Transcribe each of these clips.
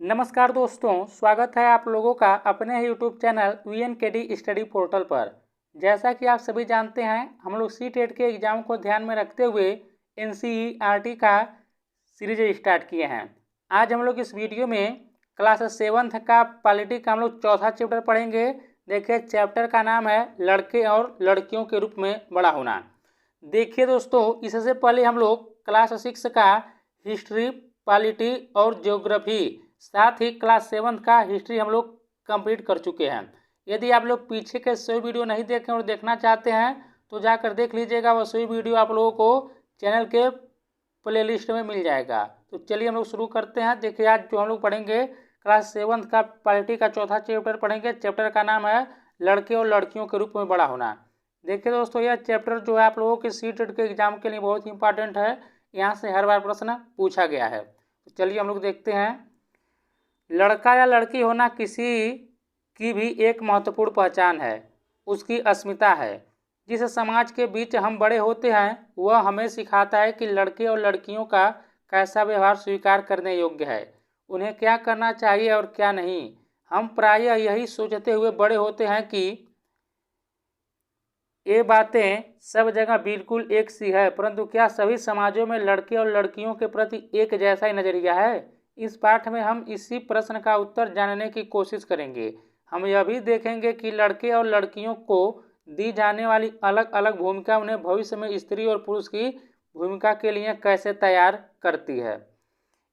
नमस्कार दोस्तों, स्वागत है आप लोगों का अपने ही YouTube channel VNKD study portal पर। जैसा कि आप सभी जानते हैं, हम लोग सी-टेट के एग्ज़ाम को ध्यान में रखते हुए NCERT का सीरीज स्टार्ट किए हैं। आज हम लोग इस वीडियो में क्लास 7th का पॉलिटी का हम लोग चौथा चैप्टर पढ़ेंगे। देखिए, चैप्टर का नाम है लड़के और लड़कियों के रूप में बड़ा होना। देखिए दोस्तों, इससे पहले हम लोग क्लास 6 का हिस्ट्री, पॉलिटी और ज्योग्राफी, साथ ही क्लास 7 का हिस्ट्री हम लोग कंप्लीट कर चुके हैं। यदि आप लोग पीछे के सभी वीडियो नहीं देखें और देखना चाहते हैं तो जाकर देख लीजिएगा। वह सभी वीडियो आप लोगों को चैनल के प्लेलिस्ट में मिल जाएगा। तो चलिए हम लोग शुरू करते हैं। देखिए, आज जो हम लोग पढ़ेंगे क्लास 7 का पॉलिटी का चौथा चैप्टर पढ़ेंगे। चैप्टर का नाम है लड़के और लड़कियों के रूप में बड़ा होना। देखिए दोस्तों, यह चैप्टर जो है आप लोगों के सी-टेट के एग्जाम के लिए बहुत ही इंपॉर्टेंट है। यहाँ से हर बार प्रश्न पूछा गया है। तो चलिए हम लोग देखते हैं। लड़का या लड़की होना किसी की भी एक महत्वपूर्ण पहचान है, उसकी अस्मिता है। जिस समाज के बीच हम बड़े होते हैं वह हमें सिखाता है कि लड़के और लड़कियों का कैसा व्यवहार स्वीकार करने योग्य है, उन्हें क्या करना चाहिए और क्या नहीं। हम प्रायः यही सोचते हुए बड़े होते हैं कि ये बातें सब जगह बिल्कुल एक सी है, परंतु क्या सभी समाजों में लड़के और लड़कियों के प्रति एक जैसा ही नजरिया है? इस पाठ में हम इसी प्रश्न का उत्तर जानने की कोशिश करेंगे। हम यह भी देखेंगे कि लड़के और लड़कियों को दी जाने वाली अलग अलग भूमिका उन्हें भविष्य में स्त्री और पुरुष की भूमिका के लिए कैसे तैयार करती है।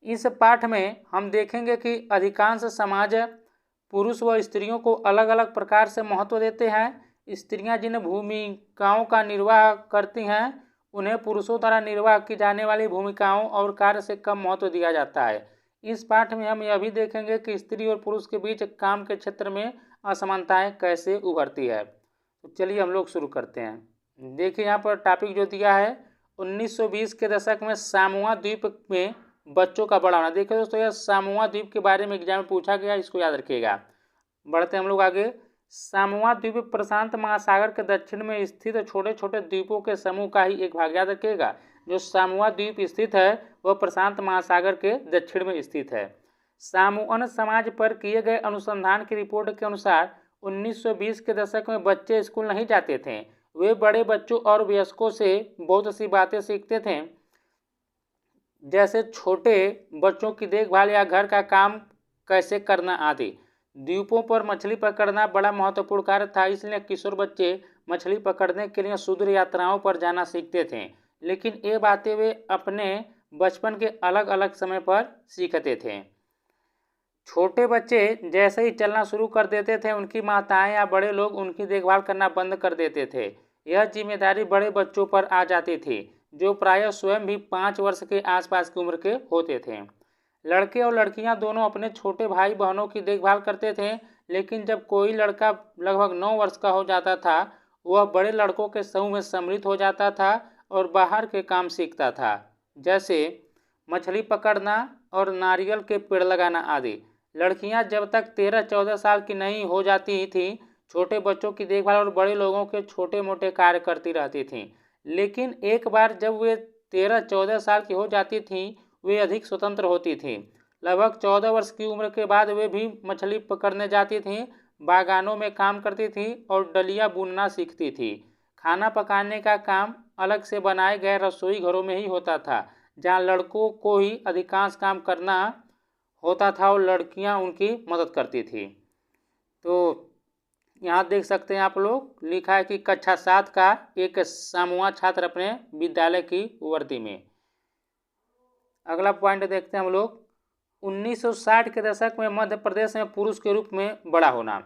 इस पाठ में हम देखेंगे कि अधिकांश समाज पुरुष व स्त्रियों को अलग अलग प्रकार से महत्व देते हैं। स्त्रियां जिन भूमिकाओं का निर्वाह करती हैं उन्हें पुरुषों द्वारा निर्वाह की जाने वाली भूमिकाओं और कार्य से कम महत्व दिया जाता है। इस पाठ में हम यह भी देखेंगे कि स्त्री और पुरुष के बीच काम के क्षेत्र में असमानताएं कैसे उभरती है। तो चलिए हम लोग शुरू करते हैं। देखिए, यहाँ पर टॉपिक जो दिया है 1920 के दशक में सामोआ द्वीप में बच्चों का बड़ा होना। देखिए दोस्तों, यह सामोआ द्वीप के बारे में एग्जाम में पूछा गया, इसको याद रखिएगा। बढ़ते हम लोग आगे। सामोआ द्वीप प्रशांत महासागर के दक्षिण में स्थित छोटे छोटे द्वीपों के समूह का ही एक भाग, याद रखिएगा। जो सामोआ द्वीप स्थित है वह प्रशांत महासागर के दक्षिण में स्थित है। सामोअन समाज पर किए गए अनुसंधान की रिपोर्ट के अनुसार 1920 के दशक में बच्चे स्कूल नहीं जाते थे। वे बड़े बच्चों और वयस्कों से बहुत सी बातें सीखते थे, जैसे छोटे बच्चों की देखभाल या घर का काम कैसे करना आदि। द्वीपों पर मछली पकड़ना बड़ा महत्वपूर्ण कार्य था, इसलिए किशोर बच्चे मछली पकड़ने के लिए सुदूर यात्राओं पर जाना सीखते थे। लेकिन ये बातें वे अपने बचपन के अलग अलग समय पर सीखते थे। छोटे बच्चे जैसे ही चलना शुरू कर देते थे, उनकी माताएं या बड़े लोग उनकी देखभाल करना बंद कर देते थे। यह जिम्मेदारी बड़े बच्चों पर आ जाती थी, जो प्रायः स्वयं भी 5 वर्ष के आसपास की उम्र के होते थे। लड़के और लड़कियां दोनों अपने छोटे भाई बहनों की देखभाल करते थे, लेकिन जब कोई लड़का लगभग 9 वर्ष का हो जाता था वह बड़े लड़कों के समूह में सम्मिलित हो जाता था और बाहर के काम सीखता था, जैसे मछली पकड़ना और नारियल के पेड़ लगाना आदि। लड़कियां जब तक 13-14 साल की नहीं हो जाती थीं, छोटे बच्चों की देखभाल और बड़े लोगों के छोटे मोटे कार्य करती रहती थीं। लेकिन एक बार जब वे 13-14 साल की हो जाती थीं, वे अधिक स्वतंत्र होती थीं। लगभग 14 वर्ष की उम्र के बाद वे भी मछली पकड़ने जाती थीं, बागानों में काम करती थीं और डलिया बुनना सीखती थीं। खाना पकाने का काम अलग से बनाए गए रसोई घरों में ही होता था, जहां लड़कों को ही अधिकांश काम करना होता था और लड़कियां उनकी मदद करती थी। तो यहाँ देख सकते हैं आप लोग, लिखा है कि कक्षा 7 का एक सामूआ छात्र अपने विद्यालय की वर्दी में। अगला पॉइंट देखते हैं हम लोग। 1960 के दशक में मध्य प्रदेश में पुरुष के रूप में बड़ा होना।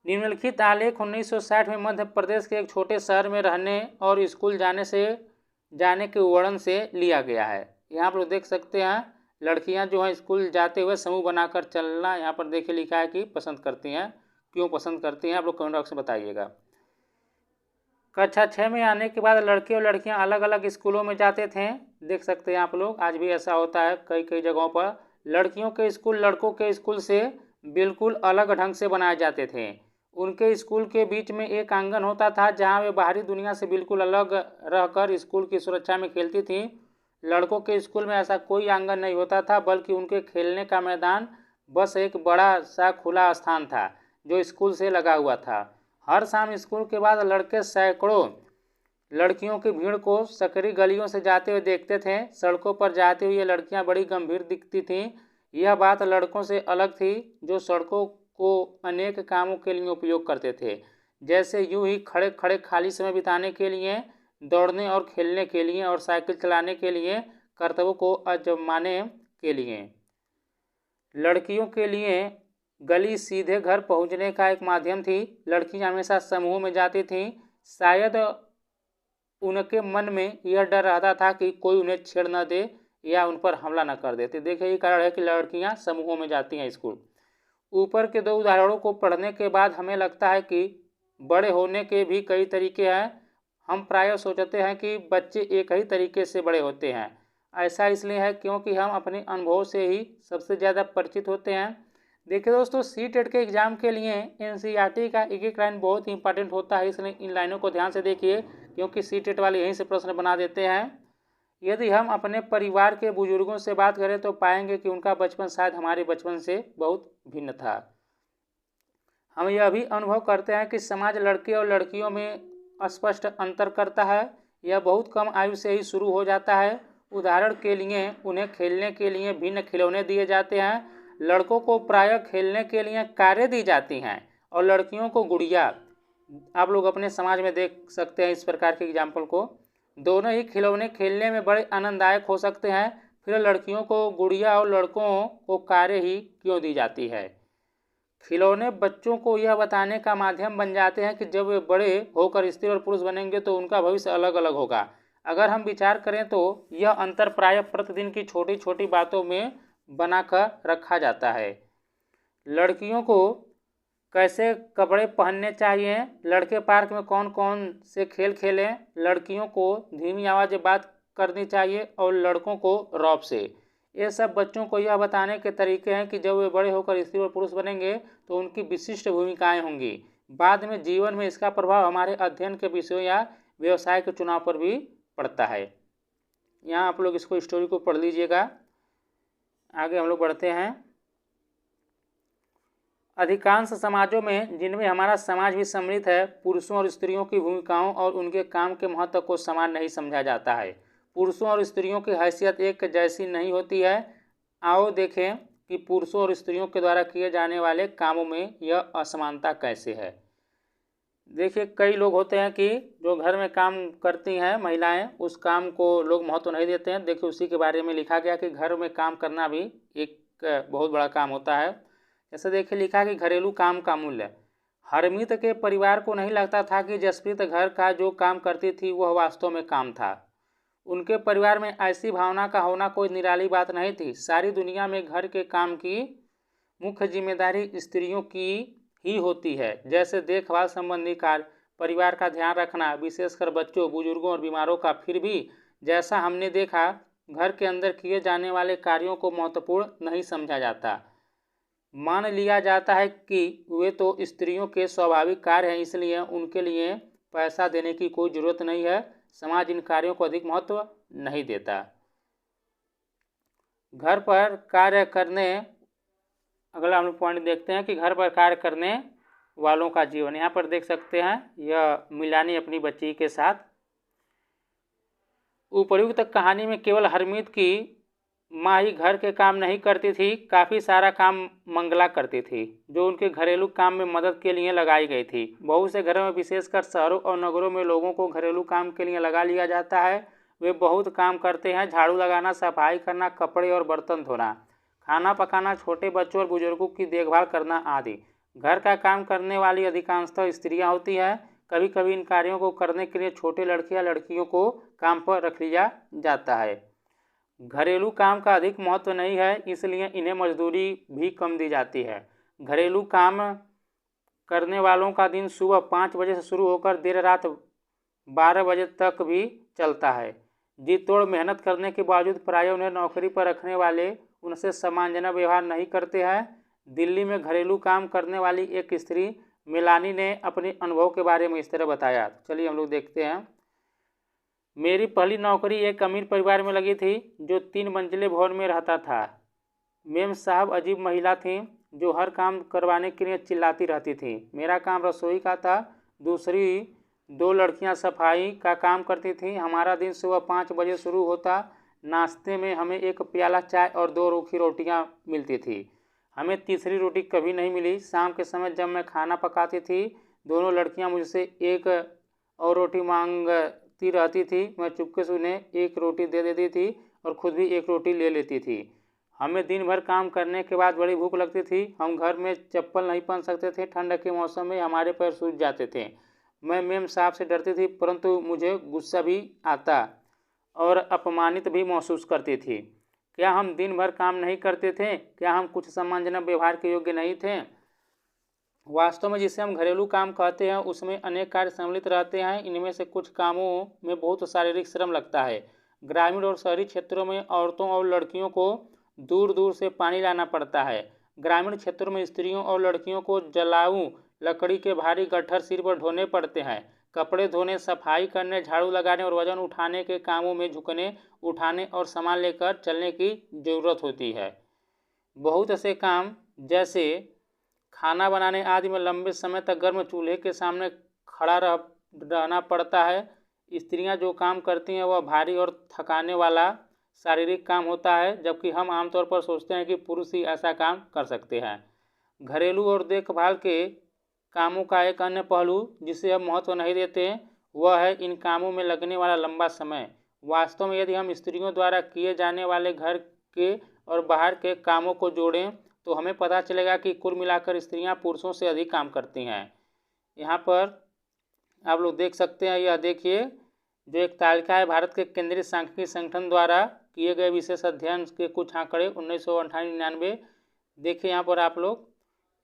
निम्नलिखित आलेख 1960 में मध्य प्रदेश के एक छोटे शहर में रहने और स्कूल जाने के वर्णन से लिया गया है। यहाँ पर देख सकते हैं, लड़कियां जो हैं स्कूल जाते हुए समूह बनाकर चलना, यहाँ पर देखिए लिखा है कि पसंद करती हैं। क्यों पसंद करती हैं आप लोग कमेंट बॉक्स में बताइएगा। कक्षा 6 में आने के बाद लड़के और लड़कियां अलग अलग स्कूलों में जाते थे। देख सकते हैं आप लोग, आज भी ऐसा होता है कई कई जगहों पर। लड़कियों के स्कूल लड़कों के स्कूल से बिल्कुल अलग ढंग से बनाए जाते थे। उनके स्कूल के बीच में एक आंगन होता था जहां वे बाहरी दुनिया से बिल्कुल अलग रहकर स्कूल की सुरक्षा में खेलती थीं। लड़कों के स्कूल में ऐसा कोई आंगन नहीं होता था, बल्कि उनके खेलने का मैदान बस एक बड़ा सा खुला स्थान था जो स्कूल से लगा हुआ था। हर शाम स्कूल के बाद लड़के सैकड़ों लड़कियों की भीड़ को सकरी गलियों से जाते हुए देखते थे। सड़कों पर जाती हुई ये लड़कियां बड़ी गंभीर दिखती थीं। यह बात लड़कों से अलग थी जो सड़कों को अनेक कामों के लिए उपयोग करते थे, जैसे यूं ही खड़े खड़े खाली समय बिताने के लिए, दौड़ने और खेलने के लिए और साइकिल चलाने के लिए, कर्तव्यों को आजमाने के लिए। लड़कियों के लिए गली सीधे घर पहुंचने का एक माध्यम थी। लड़कियां हमेशा समूह में जाती थीं। शायद उनके मन में यह डर रहता था कि कोई उन्हें छेड़ न दे या उन पर हमला न कर दे। तो देखिए ये कारण है कि लड़कियां समूहों में जाती हैं स्कूल। ऊपर के दो उदाहरणों को पढ़ने के बाद हमें लगता है कि बड़े होने के भी कई तरीके हैं। हम प्रायः सोचते हैं कि बच्चे एक ही तरीके से बड़े होते हैं। ऐसा इसलिए है क्योंकि हम अपने अनुभव से ही सबसे ज़्यादा परिचित होते हैं। देखिए दोस्तों, सी-टेट के एग्ज़ाम के लिए एनसीईआरटी का एक एक लाइन बहुत ही इंपॉर्टेंट होता है, इसलिए इन लाइनों को ध्यान से देखिए क्योंकि सी-टेट वाले यहीं से प्रश्न बना देते हैं। यदि हम अपने परिवार के बुजुर्गों से बात करें तो पाएंगे कि उनका बचपन शायद हमारे बचपन से बहुत भिन्न था। हम यह भी अनुभव करते हैं कि समाज लड़के और लड़कियों में स्पष्ट अंतर करता है। यह बहुत कम आयु से ही शुरू हो जाता है। उदाहरण के लिए उन्हें खेलने के लिए भिन्न खिलौने दिए जाते हैं। लड़कों को प्रायः खेलने के लिए कारें दी जाती हैं और लड़कियों को गुड़िया। आप लोग अपने समाज में देख सकते हैं इस प्रकार के एग्जाम्पल को। दोनों ही खिलौने खेलने में बड़े आनंददायक हो सकते हैं, फिर लड़कियों को गुड़िया और लड़कों को कारें ही क्यों दी जाती है। खिलौने बच्चों को यह बताने का माध्यम बन जाते हैं कि जब वे बड़े होकर स्त्री और पुरुष बनेंगे तो उनका भविष्य अलग अलग होगा। अगर हम विचार करें तो यह अंतर प्रायः प्रतिदिन की छोटी छोटी बातों में बनाकर रखा जाता है। लड़कियों को कैसे कपड़े पहनने चाहिए, लड़के पार्क में कौन कौन से खेल खेलें, लड़कियों को धीमी आवाज़ में बात करनी चाहिए और लड़कों को रौब से। ये सब बच्चों को यह बताने के तरीके हैं कि जब वे बड़े होकर स्त्री और पुरुष बनेंगे तो उनकी विशिष्ट भूमिकाएं होंगी। बाद में जीवन में इसका प्रभाव हमारे अध्ययन के विषयों या व्यवसाय के चुनाव पर भी पड़ता है। यहाँ आप लोग इसको स्टोरी को पढ़ लीजिएगा। आगे हम लोग बढ़ते हैं। अधिकांश समाजों में जिनमें हमारा समाज भी सम्मिलित है, पुरुषों और स्त्रियों की भूमिकाओं और उनके काम के महत्व को समान नहीं समझा जाता है। पुरुषों और स्त्रियों की हैसियत एक जैसी नहीं होती है। आओ देखें कि पुरुषों और स्त्रियों के द्वारा किए जाने वाले कामों में यह असमानता कैसे है। देखिए, कई लोग होते हैं कि जो घर में काम करती हैं महिलाएं, उस काम को लोग महत्व नहीं देते हैं। देखिए, उसी के बारे में लिखा गया कि घर में काम करना भी एक बहुत बड़ा काम होता है। जैसे देखिए लिखा कि घरेलू काम का मूल्य। हरमीत के परिवार को नहीं लगता था कि जसप्रीत घर का जो काम करती थी वह वास्तव में काम था। उनके परिवार में ऐसी भावना का होना कोई निराली बात नहीं थी। सारी दुनिया में घर के काम की मुख्य जिम्मेदारी स्त्रियों की ही होती है, जैसे देखभाल संबंधी कार्य, परिवार का ध्यान रखना, विशेषकर बच्चों, बुजुर्गों और बीमारों का। फिर भी जैसा हमने देखा, घर के अंदर किए जाने वाले कार्यों को महत्वपूर्ण नहीं समझा जाता। मान लिया जाता है कि वे तो स्त्रियों के स्वाभाविक कार्य हैं, इसलिए उनके लिए पैसा देने की कोई ज़रूरत नहीं है। समाज इन कार्यों को अधिक महत्व नहीं देता। घर पर कार्य करने, अगला हम लोग पॉइंट देखते हैं कि घर पर कार्य करने वालों का जीवन। यहाँ पर देख सकते हैं यह मिलानी अपनी बच्ची के साथ। उपर्युक्त कहानी में केवल हरमीत की माँ ही घर के काम नहीं करती थी, काफ़ी सारा काम मंगला करती थी जो उनके घरेलू काम में मदद के लिए लगाई गई थी। बहुत से घरों में, विशेषकर शहरों और नगरों में, लोगों को घरेलू काम के लिए लगा लिया जाता है। वे बहुत काम करते हैं, झाड़ू लगाना, सफाई करना, कपड़े और बर्तन धोना, खाना पकाना, छोटे बच्चों और बुजुर्गों की देखभाल करना आदि। घर का काम करने वाली अधिकांशतः स्त्रियाँ होती हैं। कभी कभी इन कार्यों को करने के लिए छोटे लड़के या लड़कियों को काम पर रख लिया जाता है। घरेलू काम का अधिक महत्व नहीं है, इसलिए इन्हें मजदूरी भी कम दी जाती है। घरेलू काम करने वालों का दिन सुबह 5 बजे से शुरू होकर देर रात 12 बजे तक भी चलता है। जी तोड़ मेहनत करने के बावजूद प्रायः उन्हें नौकरी पर रखने वाले उनसे सम्मानजनक व्यवहार नहीं करते हैं। दिल्ली में घरेलू काम करने वाली एक स्त्री मिलानी ने अपने अनुभव के बारे में इस तरह बताया। चलिए हम लोग देखते हैं। मेरी पहली नौकरी एक अमीर परिवार में लगी थी जो 3 मंजिले भवन में रहता था। मेम साहब अजीब महिला थीं जो हर काम करवाने के लिए चिल्लाती रहती थी। मेरा काम रसोई का था, दूसरी 2 लड़कियां सफाई का काम करती थीं। हमारा दिन सुबह 5 बजे शुरू होता। नाश्ते में हमें 1 प्याला चाय और 2 रूखी रोटियां मिलती थी। हमें तीसरी रोटी कभी नहीं मिली। शाम के समय जब मैं खाना पकाती थी, दोनों लड़कियां मुझसे 1 और रोटी मांगती रहती थी। मैं चुपके से उन्हें 1 रोटी दे देती थी और खुद भी 1 रोटी ले लेती थी। हमें दिन भर काम करने के बाद बड़ी भूख लगती थी। हम घर में चप्पल नहीं पहन सकते थे। ठंड के मौसम में हमारे पैर सूज जाते थे। मैं मेम साहब से डरती थी, परंतु मुझे गुस्सा भी आता और अपमानित भी महसूस करती थी। क्या हम दिन भर काम नहीं करते थे? क्या हम कुछ सम्मानजनक व्यवहार के योग्य नहीं थे? वास्तव में जिसे हम घरेलू काम कहते हैं उसमें अनेक कार्य सम्मिलित रहते हैं। इनमें से कुछ कामों में बहुत शारीरिक श्रम लगता है। ग्रामीण और शहरी क्षेत्रों में औरतों और लड़कियों को दूर दूर से पानी लाना पड़ता है। ग्रामीण क्षेत्रों में स्त्रियों और लड़कियों को जलाऊ लकड़ी के भारी गट्ठर सिर पर ढोने पड़ते हैं। कपड़े धोने, सफाई करने, झाड़ू लगाने और वजन उठाने के कामों में झुकने, उठाने और सामान लेकर चलने की जरूरत होती है। बहुत से काम जैसे खाना बनाने आदि में लंबे समय तक गर्म चूल्हे के सामने खड़ा रहना पड़ता है। स्त्रियां जो काम करती हैं वह भारी और थकाने वाला शारीरिक काम होता है, जबकि हम आमतौर पर सोचते हैं कि पुरुष ही ऐसा काम कर सकते हैं। घरेलू और देखभाल के कामों का एक अन्य पहलू जिसे हम महत्व नहीं देते वह है इन कामों में लगने वाला लंबा समय। वास्तव में यदि हम स्त्रियों द्वारा किए जाने वाले घर के और बाहर के कामों को जोड़ें तो हमें पता चलेगा कि कुल मिलाकर स्त्रियां पुरुषों से अधिक काम करती हैं। यहाँ पर आप लोग देख सकते हैं, यह देखिए जो एक तालिका है भारत के केंद्रीय सांख्यिकी संगठन द्वारा किए गए विशेष अध्ययन के कुछ आंकड़े 1998-99। देखिए यहाँ पर आप लोग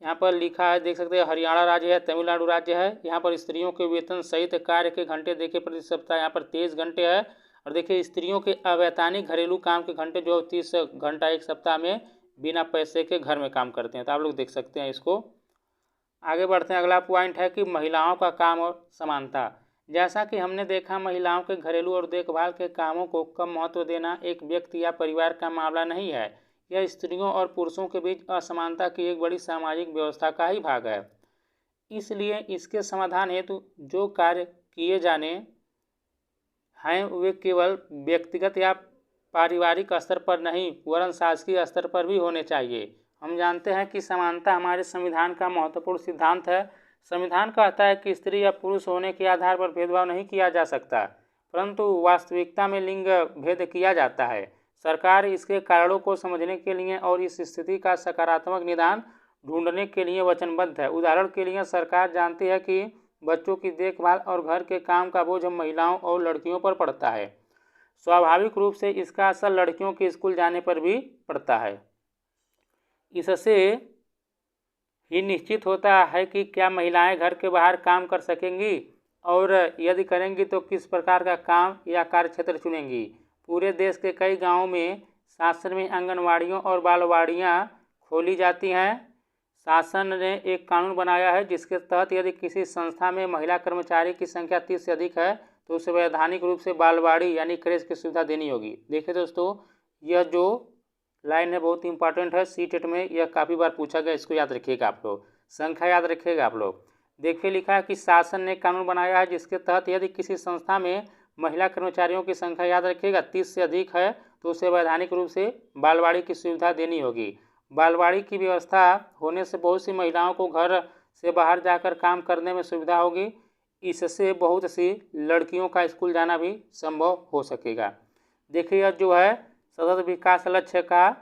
यहाँ पर लिखा है, देख सकते हैं हरियाणा राज्य है, तमिलनाडु राज्य है। यहाँ पर स्त्रियों के वेतन सहित कार्य के घंटे देखिए प्रति सप्ताह यहाँ पर 23 घंटे है। और देखिए स्त्रियों के अवैतनिक घरेलू काम के घंटे जो 30 घंटा एक सप्ताह में बिना पैसे के घर में काम करते हैं। तो आप लोग देख सकते हैं इसको। आगे बढ़ते हैं। अगला पॉइंट है कि महिलाओं का काम और समानता। जैसा कि हमने देखा, महिलाओं के घरेलू और देखभाल के कामों को कम महत्व देना एक व्यक्ति या परिवार का मामला नहीं है। यह स्त्रियों और पुरुषों के बीच असमानता की एक बड़ी सामाजिक व्यवस्था का ही भाग है। इसलिए इसके समाधान हेतु जो कार्य किए जाने हैं वे केवल व्यक्तिगत या पारिवारिक स्तर पर नहीं वरन शासकीय स्तर पर भी होने चाहिए। हम जानते हैं कि समानता हमारे संविधान का महत्वपूर्ण सिद्धांत है। संविधान कहता है कि स्त्री या पुरुष होने के आधार पर भेदभाव नहीं किया जा सकता, परंतु वास्तविकता में लिंग भेद किया जाता है। सरकार इसके कारणों को समझने के लिए और इस स्थिति का सकारात्मक निदान ढूंढने के लिए वचनबद्ध है। उदाहरण के लिए सरकार जानती है कि बच्चों की देखभाल और घर के काम का बोझ महिलाओं और लड़कियों पर पड़ता है। स्वाभाविक रूप से इसका असर लड़कियों के स्कूल जाने पर भी पड़ता है। इससे ही निश्चित होता है कि क्या महिलाएं घर के बाहर काम कर सकेंगी और यदि करेंगी तो किस प्रकार का काम या कार्यक्षेत्र चुनेंगी। पूरे देश के कई गांवों में शासन में आंगनवाड़ियों और बालवाड़ियां खोली जाती हैं। शासन ने एक कानून बनाया है जिसके तहत यदि किसी संस्था में महिला कर्मचारी की संख्या 30 से अधिक है तो उसे वैधानिक रूप से बालवाड़ी यानी क्रेच की सुविधा देनी होगी। देखिए दोस्तों, यह जो लाइन है बहुत इंपॉर्टेंट है। सीटेट में यह काफ़ी बार पूछा गया, इसको याद रखिएगा आप लोग, संख्या याद रखिएगा आप लोग। देखिए लिखा है कि शासन ने कानून बनाया है जिसके तहत यदि किसी संस्था में महिला कर्मचारियों की संख्या, याद रखिएगा, 30 से अधिक है तो उसे वैधानिक रूप से बालवाड़ी की सुविधा देनी होगी। बालवाड़ी की व्यवस्था होने से बहुत सी महिलाओं को घर से बाहर जाकर काम करने में सुविधा होगी। इससे बहुत सी लड़कियों का स्कूल जाना भी संभव हो सकेगा। देखिए यह जो है सतत विकास लक्ष्य का,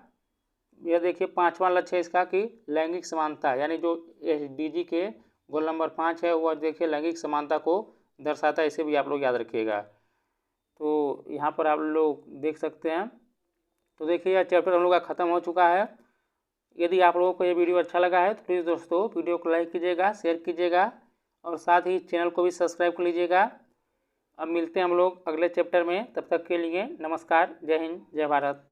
यह देखिए 5वां लक्ष्य है इसका कि लैंगिक समानता, यानी जो SDG के गोल नंबर 5 है वह देखिए लैंगिक समानता को दर्शाता है। इसे भी आप लोग याद रखिएगा। तो यहाँ पर आप लोग देख सकते हैं। तो देखिए यह चैप्टर हम लोग का ख़त्म हो चुका है। यदि आप लोगों को ये वीडियो अच्छा लगा है तो प्लीज़ दोस्तों वीडियो को लाइक कीजिएगा, शेयर कीजिएगा और साथ ही चैनल को भी सब्सक्राइब कर लीजिएगा। अब मिलते हैं हम लोग अगले चैप्टर में, तब तक के लिए नमस्कार, जय हिंद, जय भारत।